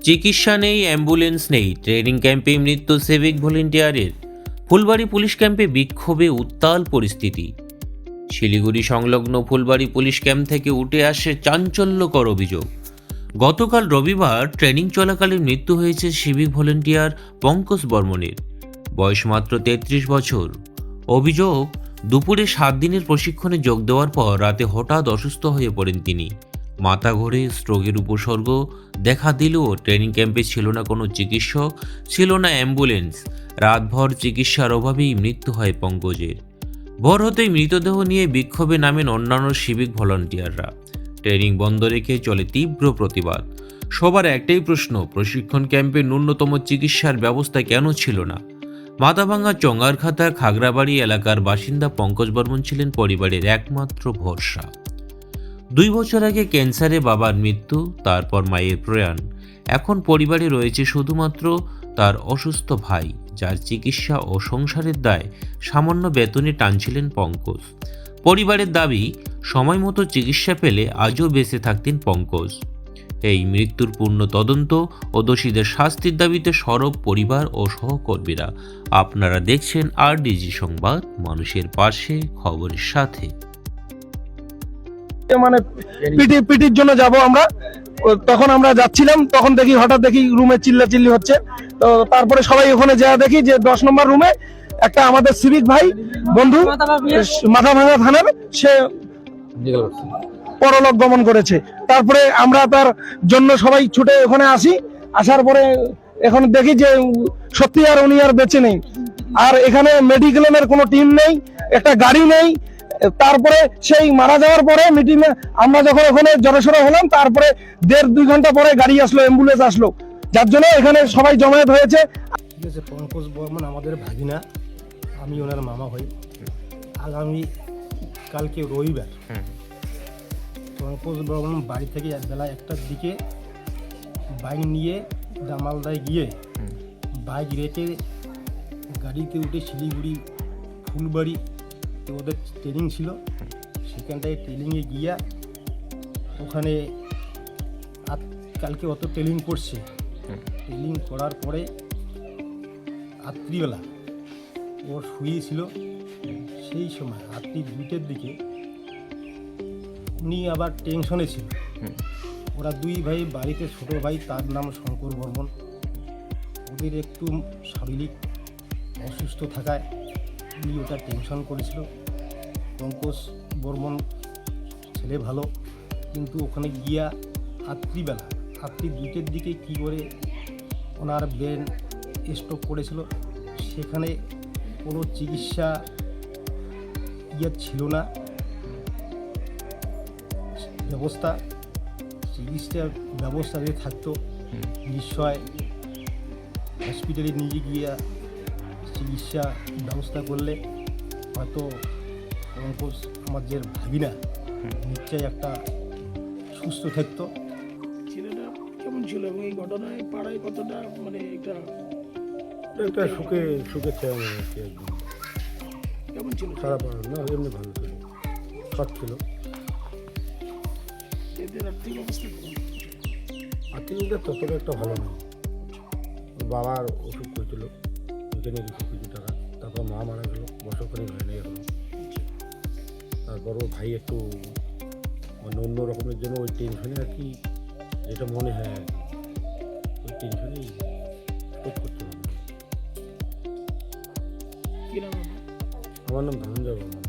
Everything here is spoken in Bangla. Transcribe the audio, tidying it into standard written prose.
চিকিৎসা নেই, অ্যাম্বুলেন্স নেই, ট্রেনিং ক্যাম্পে মৃত্যু সিভিক ভলেন্টিয়ারের। ফুলবাড়ি পুলিশ ক্যাম্পে বিক্ষোভে উত্তাল পরিস্থিতি। শিলিগুড়ি সংলগ্ন ফুলবাড়ি পুলিশ ক্যাম্প থেকে উঠে আসে চাঞ্চল্যকর অভিযোগ। গতকাল রবিবার ট্রেনিং চলাকালীন মৃত্যু হয়েছে সিভিক ভলেন্টিয়ার পঙ্কজ বর্মনের। বয়স মাত্র 33 বছর। অভিযোগ, দুপুরে 7 দিনের প্রশিক্ষণে যোগ দেওয়ার পর রাতে হঠাৎ অসুস্থ হয়ে পড়েন তিনি। মাথা ঘোরে, স্ট্রোকের উপসর্গ দেখা দিলেও ট্রেনিং ক্যাম্পে ছিল না কোনো চিকিৎসক, ছিল না অ্যাম্বুলেন্স। রাতভর চিকিৎসার অভাবেই মৃত্যু হয় পঙ্কজের। ভোর হতেই মৃতদেহ নিয়ে বিক্ষোভে নামেন অন্যান্য সিভিক ভলান্টিয়াররা। ট্রেনিং বন্ধ রেখে চলে তীব্র প্রতিবাদ। সবার একটাই প্রশ্ন, প্রশিক্ষণ ক্যাম্পে ন্যূনতম চিকিৎসার ব্যবস্থা কেন ছিল না? মাথাভাঙা চঙ্গারখাতা খাগড়াবাড়ি এলাকার বাসিন্দা পঙ্কজ বর্মন ছিলেন পরিবারের একমাত্র ভরসা। 2 বছর আগে ক্যান্সারে বাবার মৃত্যু, তারপর মায়ের প্রয়াণ। এখন পরিবারে রয়েছে শুধুমাত্র তার অসুস্থ ভাই, যার চিকিৎসা ও সংসারের দায় সামান্য বেতনে টানছিলেন পঙ্কজ। পরিবারের দাবি, সময় মতো চিকিৎসা পেলে আজও বেঁচে থাকতেন পঙ্কজ। এই মৃত্যুর পূর্ণ তদন্ত ও দোষীদের শাস্তির দাবিতে সরব পরিবার ও সহকর্মীরা। আপনারা দেখছেন RDG সংবাদ, মানুষের পাশে, খবরের সাথে। মানে পিটির জন্য যাব আমরা। তখন আমরা যাচ্ছিলাম, তখন দেখি হঠাৎ দেখি রুমে চিল্লাচিল্লি হচ্ছে। তো তারপরে সবাই ওখানে যা দেখি যে 10 নম্বর রুমে একটা আমাদের সিভিক ভাই বন্ধু মাথাভাঙা থানার, সে পরলোক গমন করেছে। তারপরে আমরা তার জন্য সবাই ছুটে ওখানে আসি। আসার পরে এখন দেখি যে সত্যি আর উনি আর বেঁচে নেই। আর এখানে মেডিক্লেমের কোনো টিম নেই, একটা গাড়ি নেই। তারপরে সেই মারা যাওয়ার পরে মিটিং এ আমরা যখন ওখানে জড়সড় হলাম, তারপরে 1.5-2 ঘন্টা পরে গাড়ি আসলো, অ্যাম্বুলেন্স আসলো, যার জন্য এখানে সবাই জমায়েত হয়েছে। ঠিক আছে, পঙ্কজ বর্মন আমাদের ভাগিনা, আমি ওনার মামা হই। আগামী কালকে রবিবার পঙ্কজ বর্মন বাড়ি থেকে বেলা 1টার দিকে বাইক নিয়ে দামালদায় গিয়ে বাইক রেখে গাড়িতে উঠে শিলিগুড়ি ফুলবাড়ি ওদের ট্রেনিং ছিল, সেখানটায় ট্রেনিংয়ে গিয়া ওখানে কালকে অত ট্রেনিং করছে। ট্রেনিং করার পরে রাত্রিবেলা ও শুয়েছিল। সেই সময় রাত্রি 2টের দিকে উনি আবার টেনশনে ছিল। ওরা 2 ভাই বাড়িতে, ছোট ভাই তার নাম শঙ্কর বর্মন, ওদের একটু শারীরিক অসুস্থ থাকায় উনি ওটা টেনশন করেছিল। পঙ্কজ বর্মন ছেলে ভালো, কিন্তু ওখানে গিয়া রাত্রি 2টের দিকে কী করে ওনার ব্রেন স্ট্রোক করেছিল। সেখানে কোনো চিকিৎসা ছিল না ব্যবস্থা। চিকিৎসার ব্যবস্থা যদি থাকতো নিশ্চয় হসপিটালে নিয়ে গিয়ে চিকিৎসা ব্যবস্থা করলে হয়তো পঙ্কজ আমাদের ভাগিনা নিশ্চয়ই একটা সুস্থ থাকতো। ছেলেটা কেমন ছিল এবং এই ঘটনায় পাড়ায় কতটা মানে একটা সুখে চেয়ে মনে হচ্ছে একদম। কেমন ছিল খারাপ না, এমনি ভালো ছিল, সৎ ছিল। এদের আর্থিক অবস্থা কেমন? আত্মীয়দের ততটা একটা ভালো না। বাবার ওষুধ করেছিল, ওইখানে কিছু টাকা, তারপর মা মারা গেল, বছর করে হয় নাই এখনো। তারপরও ভাই একটু মানে অন্য রকমের জন্য ওই টেনশনে আর কি, যেটা মনে হয় আর কি, ওই টেনশনেই স্টপ করতে হবে। কি নাম আপনার? আমার নাম ধনঞ্জয় বর্মন।